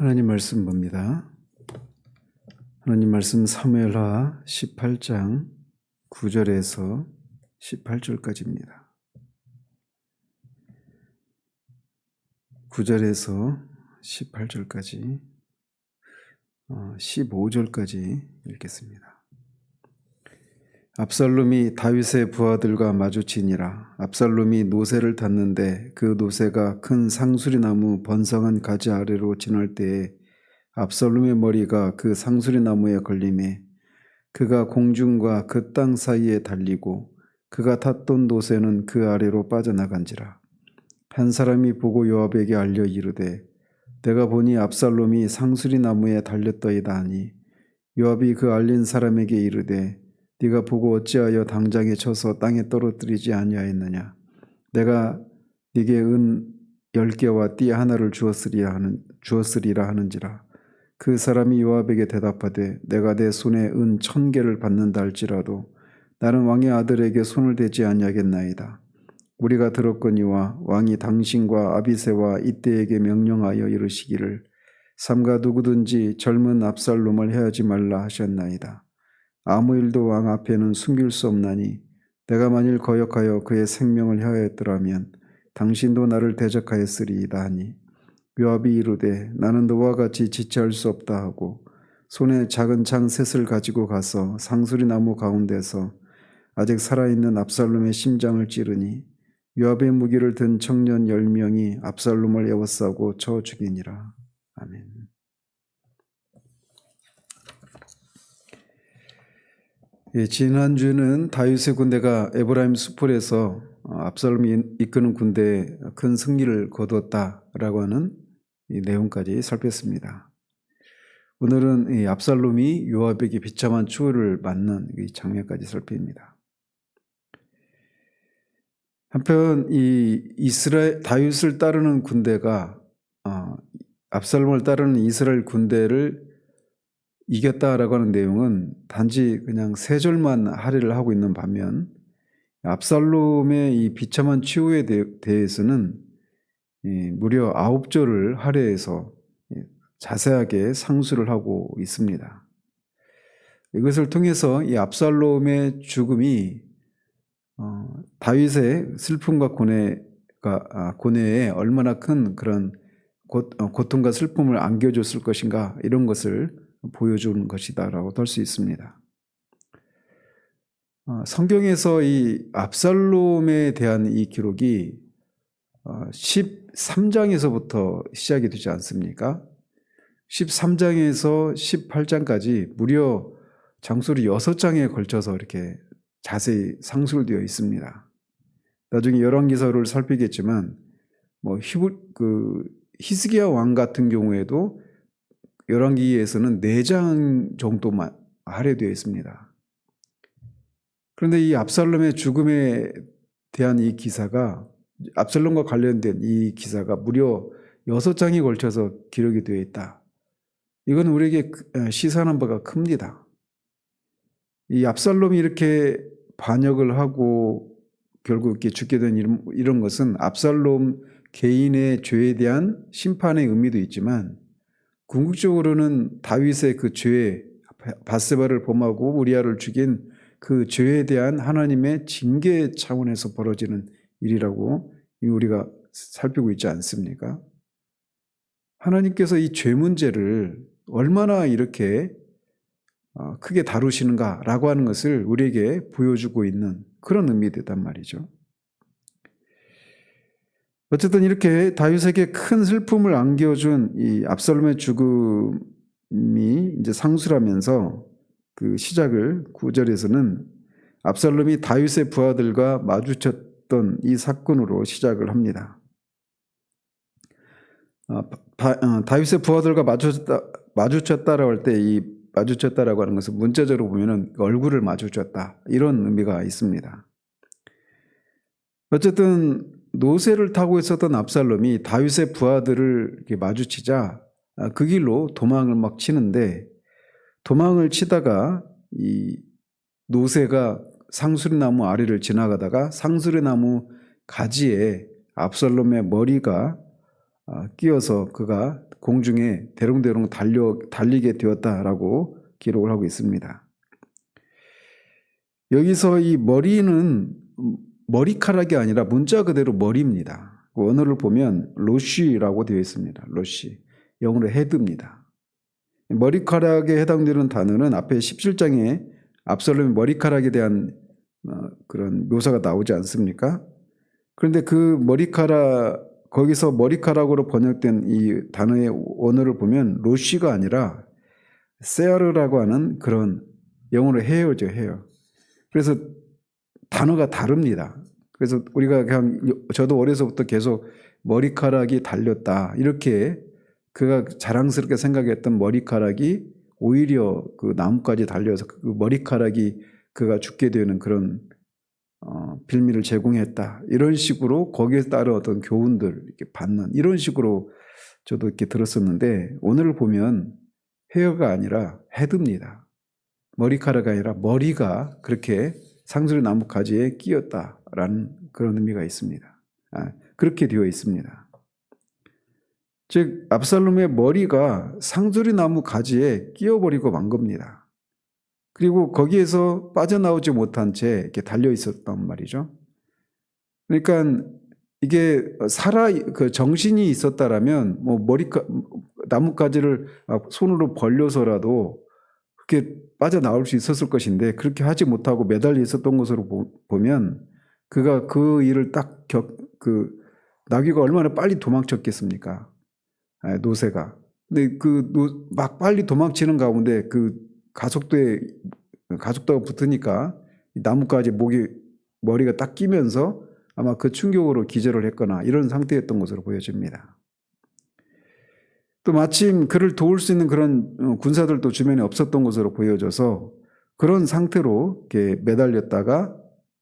하나님 말씀 봅니다. 하나님 말씀 사무엘하 18장 9절에서 18절까지입니다. 9절에서 18절까지 15절까지 읽겠습니다. 압살롬이 다윗의 부하들과 마주치니라. 압살롬이 노새를 탔는데 그 노새가 큰 상수리나무 번성한 가지 아래로 지날 때에 압살롬의 머리가 그 상수리나무에 걸리매 그가 공중과 그 땅 사이에 달리고 그가 탔던 노새는 그 아래로 빠져나간지라. 한 사람이 보고 요압에게 알려 이르되 내가 보니 압살롬이 상수리나무에 달렸더이다 하니 요압이 그 알린 사람에게 이르되 네가 보고 어찌하여 당장에 쳐서 땅에 떨어뜨리지 아니하였느냐. 내가 네게 은 10개와 띠 하나를 주었으리라 하는지라. 그 사람이 요압에게 대답하되 내가 내 손에 은 1000개를 받는다 할지라도 나는 왕의 아들에게 손을 대지 아니하겠나이다. 우리가 들었거니와 왕이 당신과 아비새와 이때에게 명령하여 이르시기를 삼가 누구든지 젊은 압살롬을 해하지 말라 하셨나이다. 아무 일도 왕 앞에는 숨길 수 없나니 내가 만일 거역하여 그의 생명을 해하였더라면 당신도 나를 대적하였으리이다 하니 요압이 이르되 나는 너와 같이 지체할 수 없다 하고 손에 작은 창 셋을 가지고 가서 상수리나무 가운데서 아직 살아있는 압살롬의 심장을 찌르니 요압의 무기를 든 청년 10명이 압살롬을 에워싸고 쳐 죽이니라. 아멘. 지난주는 다윗의 군대가 에브라임 수풀에서 압살롬이 이끄는 군대에 큰 승리를 거두었다라고 하는 이 내용까지 살폈습니다. 오늘은 이 압살롬이 요압에게 비참한 추월을 맞는 이 장면까지 살핍니다. 한편 이 다윗을 따르는 군대가 압살롬을 따르는 이스라엘 군대를 이겼다라고 하는 내용은 단지 그냥 3절만 할애를 하고 있는 반면 압살롬의 이 비참한 최후에 대해서는 무려 9절을 할애해서 자세하게 상수를 하고 있습니다. 이것을 통해서 이 압살롬의 죽음이 다윗의 슬픔과 고뇌에 얼마나 큰 그런 고통과 슬픔을 안겨줬을 것인가 이런 것을 보여주는 것이다라고 할 수 있습니다. 성경에서 이 압살롬에 대한 이 기록이 13장에서부터 시작이 되지 않습니까? 13장에서 18장까지 무려 장수리 6장에 걸쳐서 이렇게 자세히 상술되어 있습니다. 나중에 열왕기서를 살피겠지만 히스기야 왕 같은 경우에도 열왕기에서는 4장 정도만 할애되어 있습니다. 그런데 이 압살롬의 죽음에 대한 이 기사가 압살롬과 관련된 이 기사가 무려 6장에 걸쳐서 기록이 되어 있다. 이건 우리에게 시사하는 바가 큽니다. 이 압살롬이 이렇게 반역을 하고 결국 이렇게 죽게 된 이런 것은 압살롬 개인의 죄에 대한 심판의 의미도 있지만 궁극적으로는 다윗의 그 죄, 밧세바를 범하고 우리아를 죽인 그 죄에 대한 하나님의 징계 차원에서 벌어지는 일이라고 우리가 살피고 있지 않습니까? 하나님께서 이 죄 문제를 얼마나 이렇게 크게 다루시는가라고 하는 것을 우리에게 보여주고 있는 그런 의미였단 말이죠. 어쨌든 이렇게 다윗에게 큰 슬픔을 안겨준 이 압살롬의 죽음이 이제 상술하면서 그 시작을 9절에서는 압살롬이 다윗의 부하들과 마주쳤던 이 사건으로 시작을 합니다. 다윗의 부하들과 마주쳤다라고 할 때 이 마주쳤다라고 하는 것은 문자적으로 보면은 얼굴을 마주쳤다 이런 의미가 있습니다. 어쨌든 노새를 타고 있었던 압살롬이 다윗의 부하들을 이렇게 마주치자 그 길로 도망을 막 치는데 도망을 치다가 이 노새가 상수리나무 아래를 지나가다가 상수리나무 가지에 압살롬의 머리가 끼어서 그가 공중에 대롱대롱 달리게 되었다라고 기록을 하고 있습니다. 여기서 이 머리는 머리카락이 아니라 문자 그대로 머리입니다. 원어를 보면 로쉬라고 되어 있습니다. 로쉬. 영어로 헤드입니다. 머리카락에 해당되는 단어는 앞에 17장에 압살롬의 머리카락에 대한 그런 묘사가 나오지 않습니까? 그런데 그 거기서 머리카락으로 번역된 이 단어의 원어를 보면 로쉬가 아니라 세아르라고 하는 그런 영어로 헤어죠, 헤어. 그래서 단어가 다릅니다. 그래서 우리가 그냥 저도 어려서부터 계속 머리카락이 달렸다 이렇게 그가 자랑스럽게 생각했던 머리카락이 오히려 그 나무까지 달려서 그 머리카락이 그가 죽게 되는 그런 빌미를 제공했다. 이런 식으로 거기에 따른 어떤 교훈들 이렇게 받는 이런 식으로 저도 이렇게 들었었는데 오늘 보면 헤어가 아니라 헤드입니다. 머리카락이 아니라 머리가 그렇게 상수리 나무 가지에 끼었다라는 그런 의미가 있습니다. 그렇게 되어 있습니다. 즉 압살롬의 머리가 상수리 나무 가지에 끼어버리고 만 겁니다. 그리고 거기에서 빠져나오지 못한 채 이렇게 달려 있었단 말이죠. 그러니까 이게 그 정신이 있었다라면 뭐 나뭇가지를 손으로 벌려서라도 그렇게 빠져나올 수 있었을 것인데 그렇게 하지 못하고 매달려 있었던 것으로 보면 그가 그 일을 나귀가 얼마나 빨리 도망쳤겠습니까? 노새가. 근데 막 빨리 도망치는 가운데 그 가속도가 붙으니까 나뭇가지 머리가 딱 끼면서 아마 그 충격으로 기절을 했거나 이런 상태였던 것으로 보여집니다. 또 마침 그를 도울 수 있는 그런 군사들도 주변에 없었던 것으로 보여져서 그런 상태로 이렇게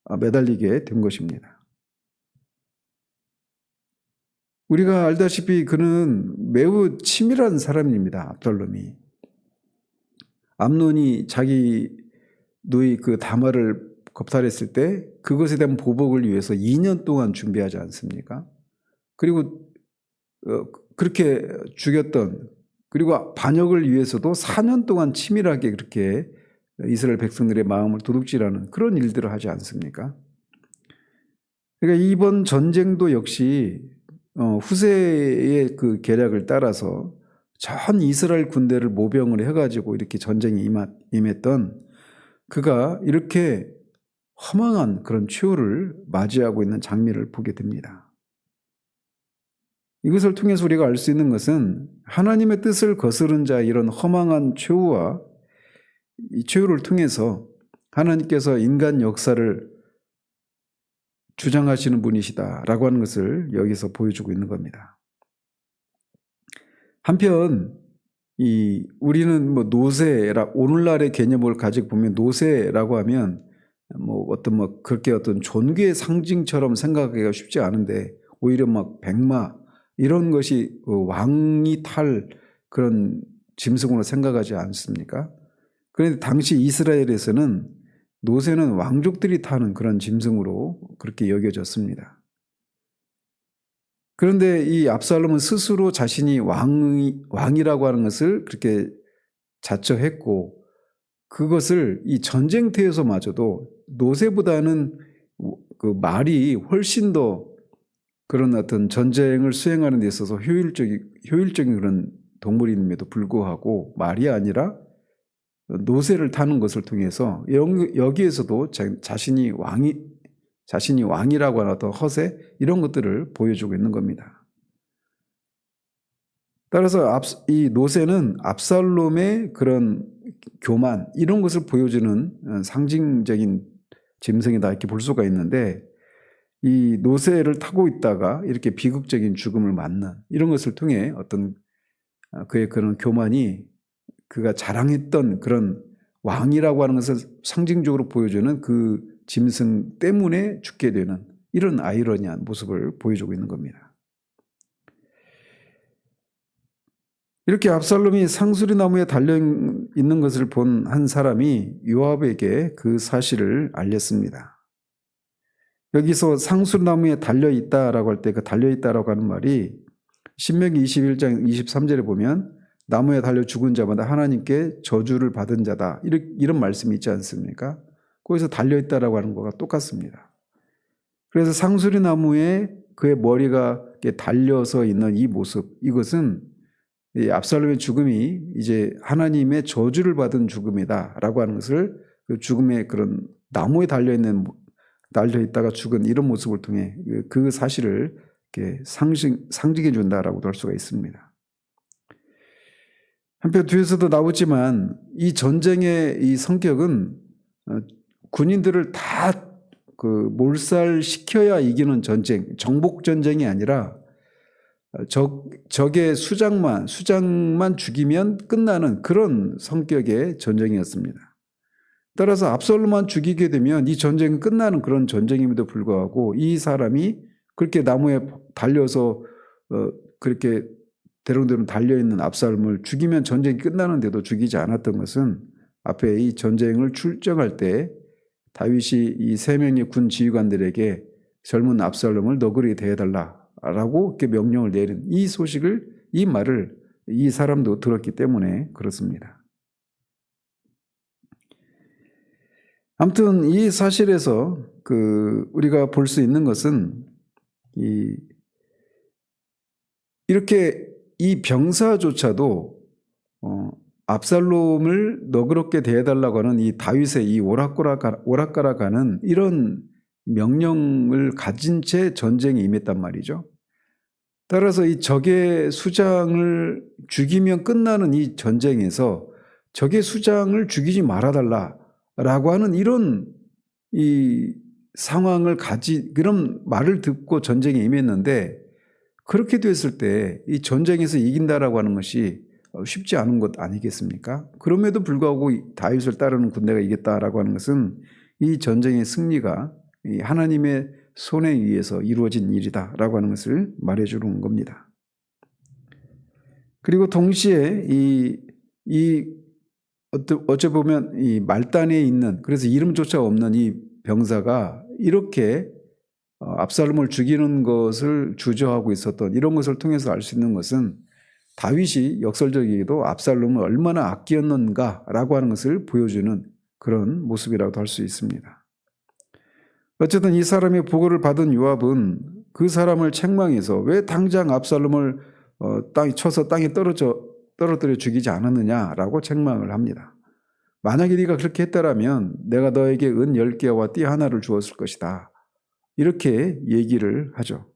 매달리게 된 것입니다. 우리가 알다시피 그는 매우 치밀한 사람입니다. 압살롬이. 암논이 자기 누이 그 다말을 겁탈했을 때 그것에 대한 보복을 위해서 2년 동안 준비하지 않습니까? 그리고 그렇게 죽였던 그리고 반역을 위해서도 4년 동안 치밀하게 그렇게 이스라엘 백성들의 마음을 도둑질하는 그런 일들을 하지 않습니까? 그러니까 이번 전쟁도 역시 후세의 그 계략을 따라서 전 이스라엘 군대를 모병을 해가지고 이렇게 전쟁에 임했던 그가 이렇게 허망한 그런 최후를 맞이하고 있는 장면을 보게 됩니다. 이것을 통해서 우리가 알 수 있는 것은 하나님의 뜻을 거스른 자 이런 허망한 최후와 이 최후를 통해서 하나님께서 인간 역사를 주장하시는 분이시다라고 하는 것을 여기서 보여주고 있는 겁니다. 한편 우리는 뭐 오늘날의 개념을 가지고 보면 노새라고 하면 그렇게 어떤 존귀의 상징처럼 생각하기가 쉽지 않은데 오히려 막 백마 이런 것이 왕이 탈 그런 짐승으로 생각하지 않습니까? 그런데 당시 이스라엘에서는 노새는 왕족들이 타는 그런 짐승으로 그렇게 여겨졌습니다. 그런데 이 압살롬은 스스로 자신이 왕이라고 하는 것을 그렇게 자처했고 그것을 이 전쟁터에서마저도 노새보다는 그 말이 훨씬 더 그런 어떤 전쟁을 수행하는 데 있어서 효율적인 그런 동물임에도 불구하고 말이 아니라 노새를 타는 것을 통해서 여기에서도 자신이 왕이라고 하는 어떤 허세 이런 것들을 보여주고 있는 겁니다. 따라서 이 노새는 압살롬의 그런 교만 이런 것을 보여주는 상징적인 짐승이다 이렇게 볼 수가 있는데 이 노새를 타고 있다가 이렇게 비극적인 죽음을 맞는 이런 것을 통해 어떤 그의 그런 교만이 그가 자랑했던 그런 왕이라고 하는 것을 상징적으로 보여주는 그 짐승 때문에 죽게 되는 이런 아이러니한 모습을 보여주고 있는 겁니다. 이렇게 압살롬이 상수리 나무에 달려있는 것을 본 한 사람이 요압에게 그 사실을 알렸습니다. 여기서 상수리 나무에 달려있다라고 할 때 그 달려있다라고 하는 말이 신명기 21장 23절에 보면 나무에 달려 죽은 자마다 하나님께 저주를 받은 자다. 이런 말씀이 있지 않습니까? 거기서 달려있다라고 하는 거가 똑같습니다. 그래서 상수리 나무에 그의 머리가 달려서 있는 이 모습, 이것은 이 압살롬의 죽음이 이제 하나님의 저주를 받은 죽음이다라고 하는 것을 그 죽음의 그런 나무에 달려있다가 죽은 이런 모습을 통해 그 사실을 이렇게 상징해 준다라고도 할 수가 있습니다. 한편 뒤에서도 나오지만 이 전쟁의 이 성격은 군인들을 다 그 몰살시켜야 이기는 전쟁, 정복 전쟁이 아니라 적의 수장만 죽이면 끝나는 그런 성격의 전쟁이었습니다. 따라서 압살롬만 죽이게 되면 이 전쟁은 끝나는 그런 전쟁임에도 불구하고 이 사람이 그렇게 나무에 달려서 그렇게 대롱대롱 달려있는 압살롬을 죽이면 전쟁이 끝나는데도 죽이지 않았던 것은 앞에 이 전쟁을 출정할 때 다윗이 이 세 명의 군 지휘관들에게 젊은 압살롬을 너그러이 대해달라라고 이렇게 명령을 내린 이 말을 이 사람도 들었기 때문에 그렇습니다. 아무튼 이 사실에서 우리가 볼 수 있는 것은 이렇게 이 병사조차도 압살롬을 너그럽게 대해달라고 하는 이 다윗의 이 오락가락하는 이런 명령을 가진 채 전쟁에 임했단 말이죠. 따라서 이 적의 수장을 죽이면 끝나는 이 전쟁에서 적의 수장을 죽이지 말아달라라고 하는 이런 이 상황을 그런 말을 듣고 전쟁에 임했는데, 그렇게 됐을 때 이 전쟁에서 이긴다라고 하는 것이 쉽지 않은 것 아니겠습니까? 그럼에도 불구하고 다윗을 따르는 군대가 이겼다라고 하는 것은 이 전쟁의 승리가 이 하나님의 손에 의해서 이루어진 일이다라고 하는 것을 말해주는 겁니다. 그리고 동시에 어찌 보면 이 말단에 있는, 그래서 이름조차 없는 이 병사가 이렇게 압살롬을 죽이는 것을 주저하고 있었던 이런 것을 통해서 알 수 있는 것은 다윗이 역설적이게도 압살롬을 얼마나 아끼었는가라고 하는 것을 보여주는 그런 모습이라고 할 수 있습니다. 어쨌든 이 사람의 보고를 받은 요압은 그 사람을 책망해서 왜 당장 압살롬을 쳐서 땅에 떨어뜨려 죽이지 않았느냐라고 책망을 합니다. 만약에 네가 그렇게 했다라면 내가 너에게 은 10개와 띠 하나를 주었을 것이다. 이렇게 얘기를 하죠.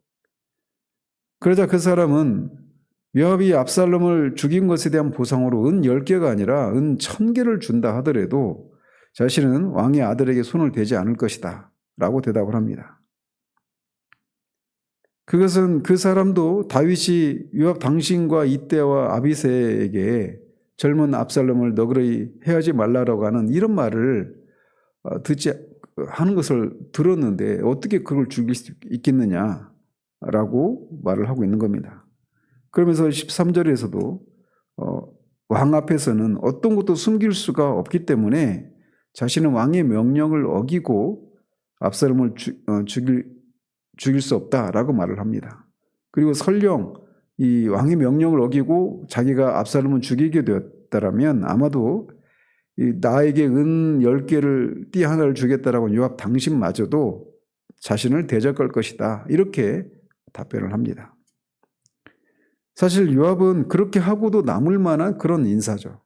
그러자 그 사람은 요압이 압살롬을 죽인 것에 대한 보상으로 은 10개가 아니라 은 1000개를 준다 하더라도 자신은 왕의 아들에게 손을 대지 않을 것이다 라고 대답을 합니다. 그것은 그 사람도 다윗이 요압 당신과 이때와 아비새에게 젊은 압살롬을 너그러이 해하지 말라라고 하는 이런 말을 하는 것을 들었는데 어떻게 그걸 죽일 수 있겠느냐라고 말을 하고 있는 겁니다. 그러면서 13절에서도 왕 앞에서는 어떤 것도 숨길 수가 없기 때문에 자신은 왕의 명령을 어기고 압살롬을 죽일 수 없다라고 말을 합니다. 그리고 설령 이 왕의 명령을 어기고 자기가 압살롬을 죽이게 되었다라면 아마도 나에게 은 10개를 띠 하나를 주겠다라고 요압 당신마저도 자신을 대적할 것이다. 이렇게 답변을 합니다. 사실 요압은 그렇게 하고도 남을 만한 그런 인사죠.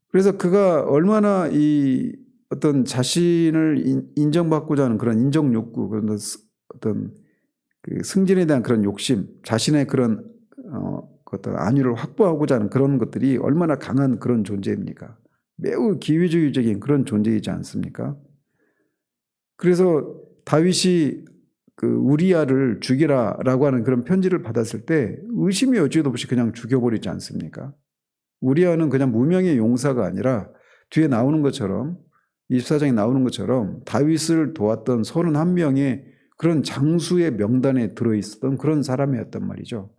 그래서 그가 얼마나 이 어떤 자신을 인정받고자 하는 그런 인정 욕구, 그런 어떤 그 승진에 대한 그런 욕심, 자신의 그런 어떤 안위를 확보하고자 하는 그런 것들이 얼마나 강한 그런 존재입니까? 매우 기회주의적인 그런 존재이지 않습니까? 그래서 다윗이 우리야를 죽이라라고 하는 그런 편지를 받았을 때 의심이 여지도 없이 그냥 죽여버리지 않습니까? 우리야는 그냥 무명의 용사가 아니라 뒤에 나오는 것처럼 24장에 나오는 것처럼 다윗을 도왔던 31명의 그런 장수의 명단에 들어있었던 그런 사람이었단 말이죠.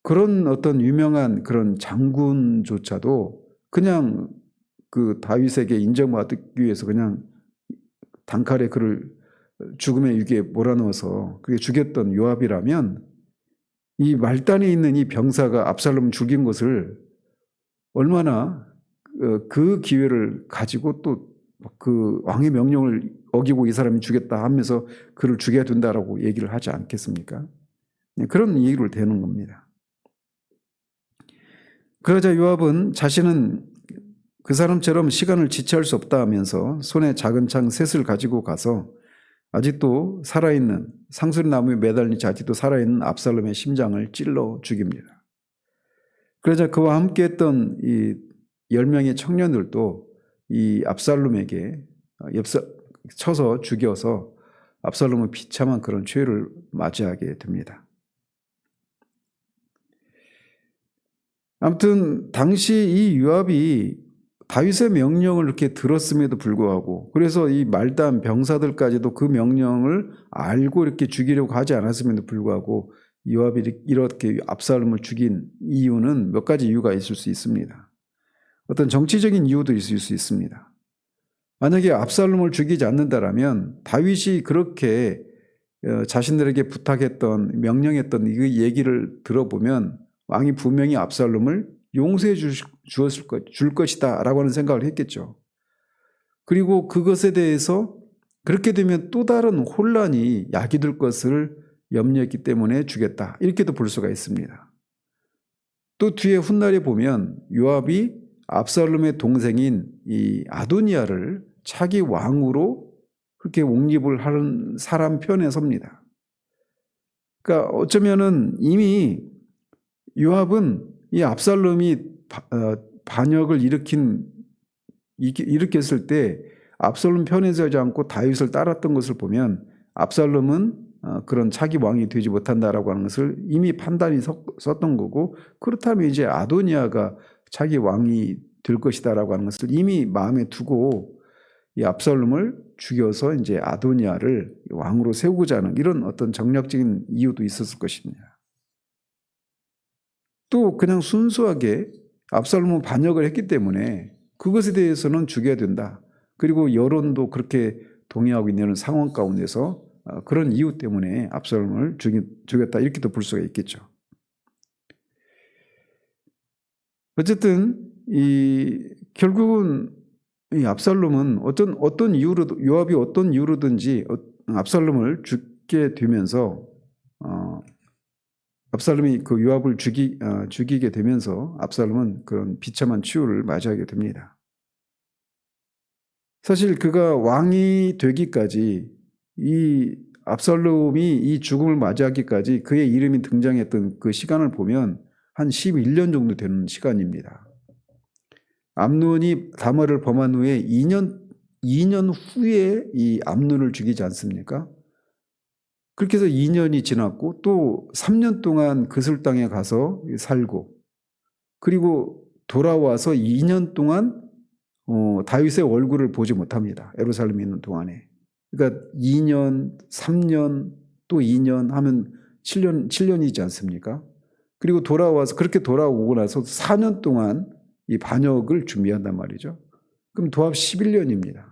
그런 어떤 유명한 그런 장군조차도 그냥 그 다윗에게 인정받기 위해서 그냥 단칼에 그를 죽음의 위기에 몰아넣어서 그게 죽였던 요압이라면 이 말단에 있는 이 병사가 압살롬을 죽인 것을 얼마나 그 기회를 가지고 또 그 왕의 명령을 어기고 이 사람이 죽였다 하면서 그를 죽여야 된다라고 얘기를 하지 않겠습니까? 그런 얘기를 대는 겁니다. 그러자 요압은 자신은 그 사람처럼 시간을 지체할 수 없다 하면서 손에 작은 창 셋을 가지고 가서 아직도 살아있는 상수리 나무에 매달린 채 아직도 살아있는 압살롬의 심장을 찔러 죽입니다. 그러자 그와 함께했던 이 10명의 청년들도 이 압살롬에게 쳐서 죽여서 압살롬의 비참한 그런 죄를 맞이하게 됩니다. 아무튼 당시 이 요압이 다윗의 명령을 이렇게 들었음에도 불구하고, 그래서 이 말단 병사들까지도 그 명령을 알고 이렇게 죽이려고 하지 않았음에도 불구하고 요압이 이렇게 압살롬을 죽인 이유는 몇 가지 이유가 있을 수 있습니다. 어떤 정치적인 이유도 있을 수 있습니다. 만약에 압살롬을 죽이지 않는다라면 다윗이 그렇게 자신들에게 부탁했던, 명령했던 이 얘기를 들어보면 왕이 분명히 압살롬을 용서해 줄 것이다 라고 하는 생각을 했겠죠. 그리고 그것에 대해서 그렇게 되면 또 다른 혼란이 야기될 것을 염려했기 때문에 죽였다, 이렇게도 볼 수가 있습니다. 또 뒤에 훗날에 보면 요압이 압살롬의 동생인 이 아도니아를 차기 왕으로 그렇게 옹립을 하는 사람 편에 섭니다. 그러니까 어쩌면은 이미 요압은 이 압살롬이 반역을 일으켰을 때 압살롬 편에 서지 않고 다윗을 따랐던 것을 보면 압살롬은 그런 차기 왕이 되지 못한다라고 하는 것을 이미 판단이 섰던 거고, 그렇다면 이제 아도니아가 차기 왕이 될 것이다라고 하는 것을 이미 마음에 두고 이 압살롬을 죽여서 이제 아도니아를 왕으로 세우고자 하는 이런 어떤 정략적인 이유도 있었을 것입니다. 또 그냥 순수하게 압살롬은 반역을 했기 때문에 그것에 대해서는 죽여야 된다. 그리고 여론도 그렇게 동의하고 있는 상황 가운데서 그런 이유 때문에 압살롬을 죽였다, 이렇게도 볼 수가 있겠죠. 어쨌든 결국은 이 압살롬은 어떤 이유로, 요압이 어떤 이유로든지 압살롬을 죽게 되면서 압살롬이 그 요압을 죽이게 되면서 압살롬은 그런 비참한 치유를 맞이하게 됩니다. 사실 그가 왕이 되기까지, 이 압살롬이 이 죽음을 맞이하기까지 그의 이름이 등장했던 그 시간을 보면 한 11년 정도 되는 시간입니다. 암논이 다말을 범한 후에 2년 후에 이 암논을 죽이지 않습니까? 그렇게 해서 2년이 지났고 또 3년 동안 그슬 땅에 가서 살고, 그리고 돌아와서 2년 동안 다윗의 얼굴을 보지 못합니다. 예루살렘에 있는 동안에. 그러니까 2년, 3년, 또 2년 하면 7년이지 않습니까? 그리고 그렇게 돌아오고 나서 4년 동안 이 반역을 준비한단 말이죠. 그럼 도합 11년입니다.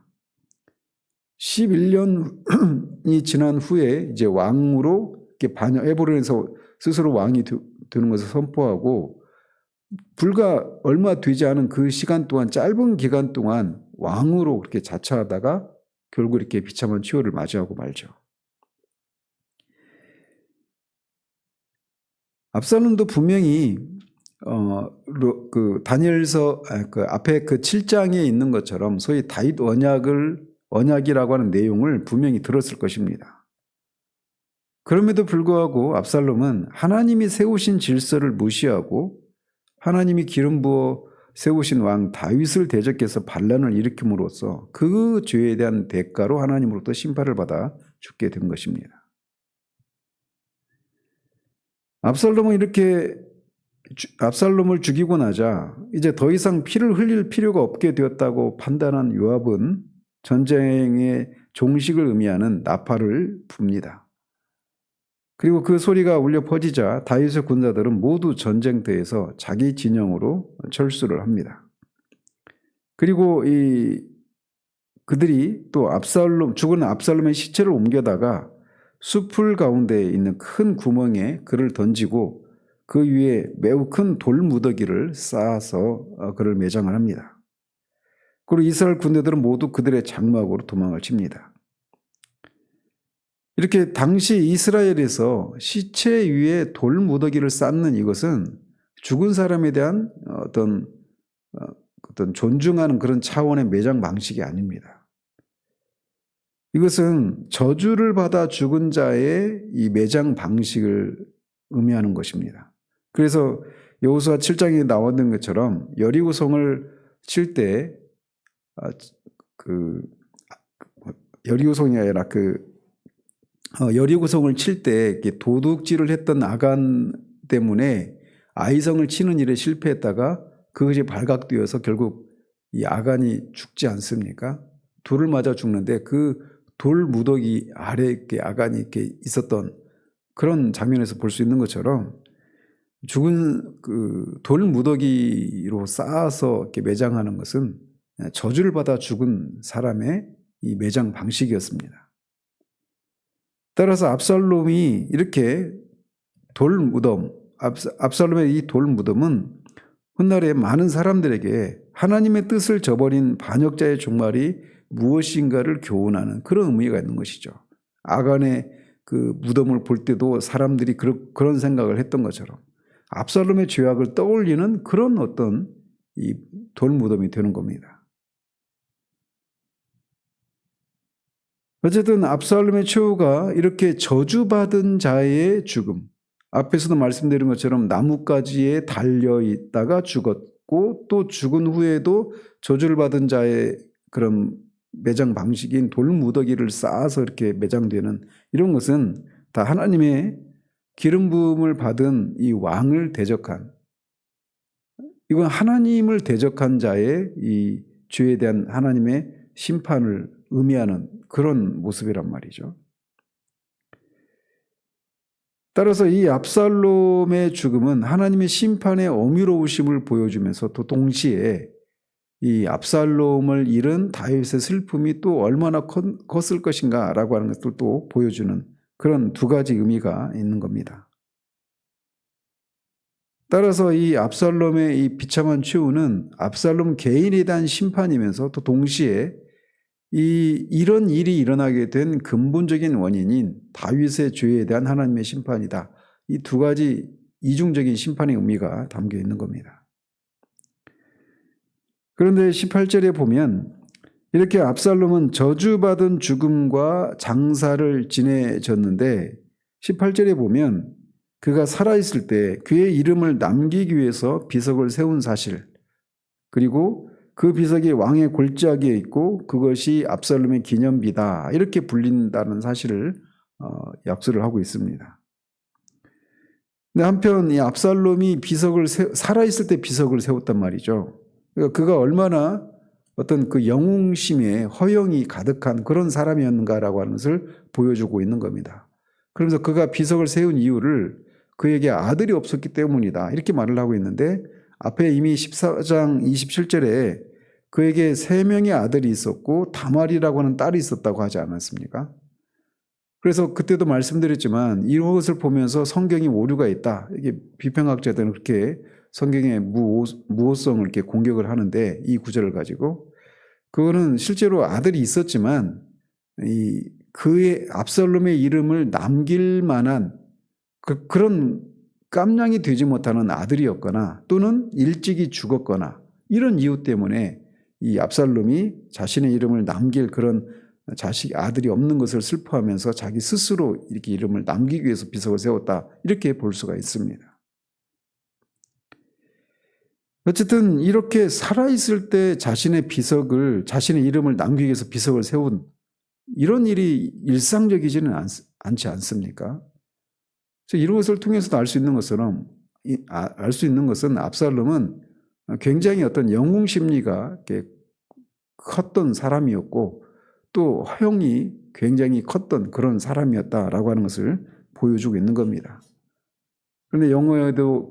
11년이 지난 후에 이제 왕으로 이렇게 에브론에서 스스로 왕이 되는 것을 선포하고, 불과 얼마 되지 않은 그 시간 동안, 짧은 기간 동안 왕으로 그렇게 자처하다가 결국 이렇게 비참한 치유를 맞이하고 말죠. 압살롬도 분명히 그 다니엘서 그 앞에 그 7장에 있는 것처럼 소위 다윗 언약이라고 하는 내용을 분명히 들었을 것입니다. 그럼에도 불구하고 압살롬은 하나님이 세우신 질서를 무시하고 하나님이 기름 부어 세우신 왕 다윗을 대적해서 반란을 일으킴으로써 그 죄에 대한 대가로 하나님으로부터 심판을 받아 죽게 된 것입니다. 압살롬을 죽이고 나자 이제 더 이상 피를 흘릴 필요가 없게 되었다고 판단한 요압은 전쟁의 종식을 의미하는 나팔을 붑니다. 그리고 그 소리가 울려 퍼지자 다윗의 군사들은 모두 전쟁터에서 자기 진영으로 철수를 합니다. 그리고 그들이 또 죽은 압살롬의 시체를 옮겨다가 숲풀 가운데 있는 큰 구멍에 그를 던지고 그 위에 매우 큰 돌무더기를 쌓아서 그를 매장을 합니다. 그리고 이스라엘 군대들은 모두 그들의 장막으로 도망을 칩니다. 이렇게 당시 이스라엘에서 시체 위에 돌무더기를 쌓는 이것은 죽은 사람에 대한 어떤 존중하는 그런 차원의 매장 방식이 아닙니다. 이것은 저주를 받아 죽은 자의 이 매장 방식을 의미하는 것입니다. 그래서 여호수아 7장에 나왔던 것처럼 여리고성을 칠 때 여리고성이 아니라 여리고성을 칠 때 도둑질을 했던 아간 때문에 아이성을 치는 일에 실패했다가 그것이 발각되어서 결국 이 아간이 죽지 않습니까? 돌을 맞아 죽는데 그 돌 무더기 아래에 이렇게 아간이 이렇게 있었던 그런 장면에서 볼 수 있는 것처럼 죽은 그 돌 무더기로 쌓아서 이렇게 매장하는 것은 저주를 받아 죽은 사람의 이 매장 방식이었습니다. 따라서 압살롬이 이렇게 압살롬의 이 돌 무덤은 훗날에 많은 사람들에게 하나님의 뜻을 저버린 반역자의 종말이 무엇인가를 교훈하는 그런 의미가 있는 것이죠. 아간의 그 무덤을 볼 때도 사람들이 그런 생각을 했던 것처럼 압살롬의 죄악을 떠올리는 그런 어떤 이 돌 무덤이 되는 겁니다. 어쨌든 압살롬의 최후가 이렇게 저주받은 자의 죽음, 앞에서도 말씀드린 것처럼 나뭇가지에 달려 있다가 죽었고 또 죽은 후에도 저주를 받은 자의 그런 매장 방식인 돌무더기를 쌓아서 이렇게 매장되는 이런 것은 다 하나님의 기름 부음을 받은 이 왕을 대적한, 이건 하나님을 대적한 자의 이 죄에 대한 하나님의 심판을 의미하는 그런 모습이란 말이죠. 따라서 이 압살롬의 죽음은 하나님의 심판의 어미로우심을 보여주면서 또 동시에 이 압살롬을 잃은 다윗의 슬픔이 또 얼마나 컸을 것인가라고 하는 것을 또 보여주는 그런 두 가지 의미가 있는 겁니다. 따라서 이 압살롬의 이 비참한 최후는 압살롬 개인에 대한 심판이면서 또 동시에 이런 일이 일어나게 된 근본적인 원인인 다윗의 죄에 대한 하나님의 심판이다. 이 두 가지 이중적인 심판의 의미가 담겨 있는 겁니다. 그런데 18절에 보면 이렇게 압살롬은 저주받은 죽음과 장사를 지내졌는데 18절에 보면 그가 살아있을 때 그의 이름을 남기기 위해서 비석을 세운 사실, 그리고 그 비석이 왕의 골짜기에 있고 그것이 압살롬의 기념비다 이렇게 불린다는 사실을 약수를 하고 있습니다. 근데 한편 이 압살롬이 살아있을 때 비석을 세웠단 말이죠. 그러니까 그가 얼마나 어떤 그 영웅심에 허영이 가득한 그런 사람이었는가라고 하는 것을 보여주고 있는 겁니다. 그러면서 그가 비석을 세운 이유를 그에게 아들이 없었기 때문이다 이렇게 말을 하고 있는데 앞에 이미 14장 27절에 그에게 3명의 아들이 있었고 다말이라고 하는 딸이 있었다고 하지 않았습니까? 그래서 그때도 말씀드렸지만 이것을 보면서 성경이 오류가 있다. 이게 비평학자들은 그렇게 성경의 무호성을 이렇게 공격을 하는데 이 구절을 가지고 그거는 실제로 아들이 있었지만 그의 압살롬의 이름을 남길 만한 그런 깜냥이 되지 못하는 아들이었거나 또는 일찍이 죽었거나 이런 이유 때문에 이 압살롬이 자신의 이름을 남길 그런 아들이 없는 것을 슬퍼하면서 자기 스스로 이렇게 이름을 남기기 위해서 비석을 세웠다 이렇게 볼 수가 있습니다. 어쨌든 이렇게 살아있을 때 자신의 이름을 남기기 위해서 비석을 세운 이런 일이 일상적이지는 않지 않습니까? 이런 것을 통해서도 알 수 있는 것은 압살롬은 굉장히 어떤 영웅 심리가 컸던 사람이었고 또 허영이 굉장히 컸던 그런 사람이었다라고 하는 것을 보여주고 있는 겁니다. 그런데 영어에도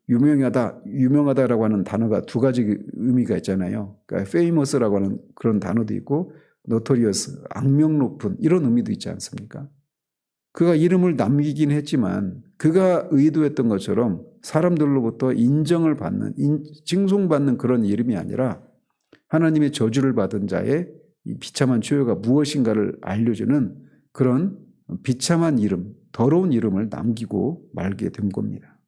유명하다라고 하는 단어가 두 가지 의미가 있잖아요. 그러니까 famous라고 하는 그런 단어도 있고 notorious, 악명 높은 이런 의미도 있지 않습니까? 그가 이름을 남기긴 했지만 그가 의도했던 것처럼 사람들로부터 인정을 받는, 칭송받는 그런 이름이 아니라 하나님의 저주를 받은 자의 이 비참한 죄가 무엇인가를 알려주는 그런 비참한 이름, 더러운 이름을 남기고 말게 된 겁니다.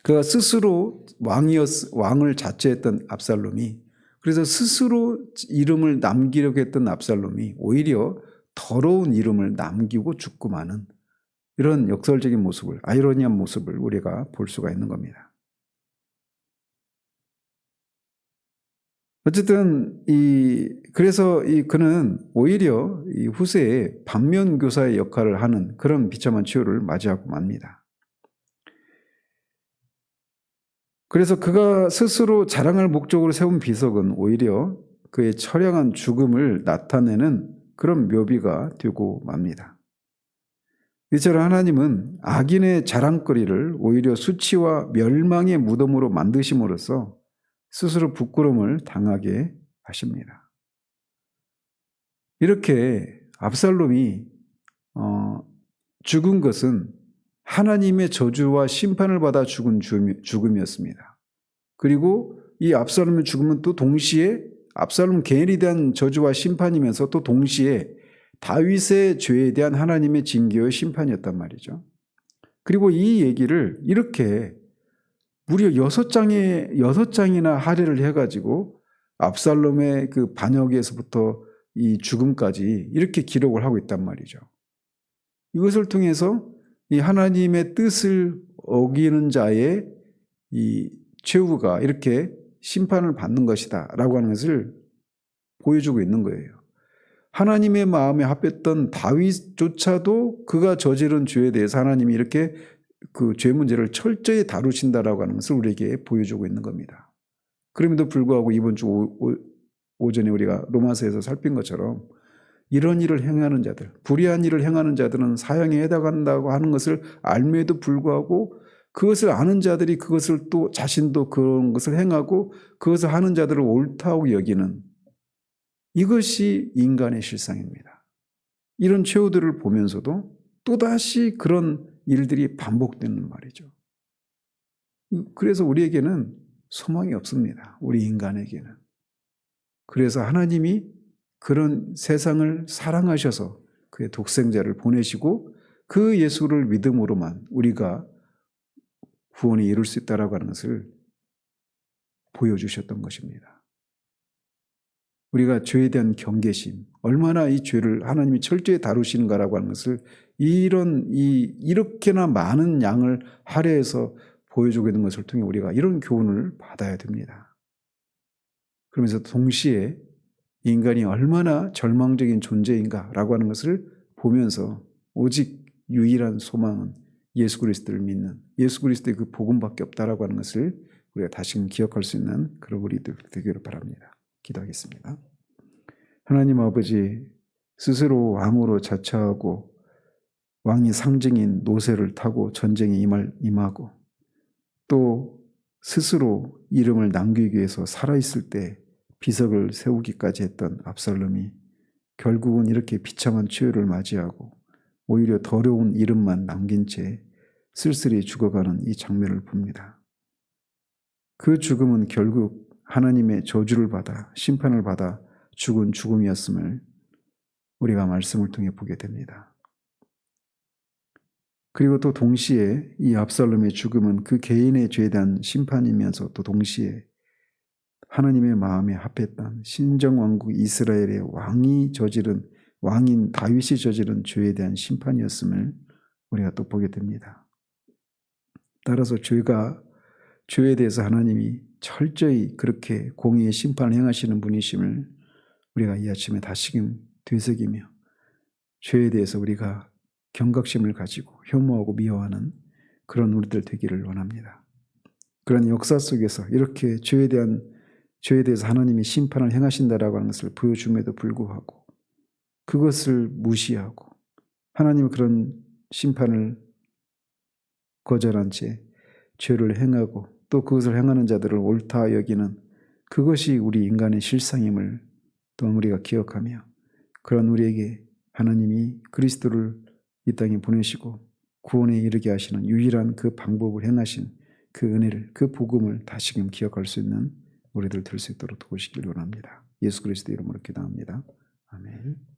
그가 스스로 왕을 자처했던 압살롬이, 그래서 스스로 이름을 남기려고 했던 압살롬이 오히려 더러운 이름을 남기고 죽고 마는 이런 역설적인 모습을, 아이러니한 모습을 우리가 볼 수가 있는 겁니다. 어쨌든 그래서 그는 오히려 이 후세에 반면교사의 역할을 하는 그런 비참한 치유를 맞이하고 맙니다. 그래서 그가 스스로 자랑할 목적으로 세운 비석은 오히려 그의 처량한 죽음을 나타내는 그런 묘비가 되고 맙니다. 이처럼 하나님은 악인의 자랑거리를 오히려 수치와 멸망의 무덤으로 만드심으로써 스스로 부끄러움을 당하게 하십니다. 이렇게 압살롬이 죽은 것은 하나님의 저주와 심판을 받아 죽은 죽음이었습니다. 그리고 이 압살롬의 죽음은 또 동시에 압살롬 개인에 대한 저주와 심판이면서 또 동시에 다윗의 죄에 대한 하나님의 징계와 심판이었단 말이죠. 그리고 이 얘기를 이렇게 무려 6장이나 할애를 해가지고 압살롬의 그 반역에서부터 이 죽음까지 이렇게 기록을 하고 있단 말이죠. 이것을 통해서 이 하나님의 뜻을 어기는 자의 이 최후가 이렇게 심판을 받는 것이다 라고 하는 것을 보여주고 있는 거예요. 하나님의 마음에 합했던 다윗조차도 그가 저지른 죄에 대해서 하나님이 이렇게 그 죄 문제를 철저히 다루신다라고 하는 것을 우리에게 보여주고 있는 겁니다. 그럼에도 불구하고 이번 주 오전에 우리가 로마서에서 살핀 것처럼 이런 일을 행하는 자들, 불의한 일을 행하는 자들은 사형에 해당한다고 하는 것을 알면에도 불구하고 그것을 아는 자들이 그것을 또 자신도 그런 것을 행하고 그것을 하는 자들을 옳다고 여기는, 이것이 인간의 실상입니다. 이런 최후들을 보면서도 또다시 그런 일들이 반복되는 말이죠. 그래서 우리에게는 소망이 없습니다. 우리 인간에게는. 그래서 하나님이 그런 세상을 사랑하셔서 그의 독생자를 보내시고 그 예수를 믿음으로만 우리가 구원에 이룰 수 있다라고 하는 것을 보여주셨던 것입니다. 우리가 죄에 대한 경계심, 얼마나 이 죄를 하나님이 철저히 다루시는가라고 하는 것을 이렇게나 많은 양을 할애해서 보여주고 있는 것을 통해 우리가 이런 교훈을 받아야 됩니다. 그러면서 동시에 인간이 얼마나 절망적인 존재인가라고 하는 것을 보면서 오직 유일한 소망은 예수 그리스도를 믿는, 예수 그리스도의 그 복음밖에 없다라고 하는 것을 우리가 다시금 기억할 수 있는 그런 우리들 되기를 바랍니다. 기도하겠습니다. 하나님 아버지, 스스로 왕으로 자처하고 왕이 상징인 노새를 타고 전쟁에 임하고 또 스스로 이름을 남기기 위해서 살아있을 때 비석을 세우기까지 했던 압살롬이 결국은 이렇게 비참한 최후를 맞이하고 오히려 더러운 이름만 남긴 채 쓸쓸히 죽어가는 이 장면을 봅니다. 그 죽음은 결국 하나님의 저주를 받아 심판을 받아 죽은 죽음이었음을 우리가 말씀을 통해 보게 됩니다. 그리고 또 동시에 이 압살롬의 죽음은 그 개인의 죄에 대한 심판이면서 또 동시에 하나님의 마음에 합했던 신정왕국 이스라엘의 왕인 다윗이 저지른 죄에 대한 심판이었음을 우리가 또 보게 됩니다. 따라서 죄에 대해서 하나님이 철저히 그렇게 공의의 심판을 행하시는 분이심을 우리가 이 아침에 다시금 되새기며 죄에 대해서 우리가 경각심을 가지고 혐오하고 미워하는 그런 우리들 되기를 원합니다. 그런 역사 속에서 이렇게 죄에 대해서 하나님이 심판을 행하신다라고 하는 것을 보여줌에도 불구하고 그것을 무시하고 하나님은 그런 심판을 거절한 채 죄를 행하고 또 그것을 행하는 자들을 옳다 여기는 그것이 우리 인간의 실상임을 또한 우리가 기억하며 그런 우리에게 하나님이 그리스도를 이 땅에 보내시고 구원에 이르게 하시는 유일한 그 방법을 행하신 그 은혜를, 그 복음을 다시금 기억할 수 있는 우리들 될 수 있도록 도우시길 원합니다. 예수 그리스도 이름으로 기도합니다. 아멘.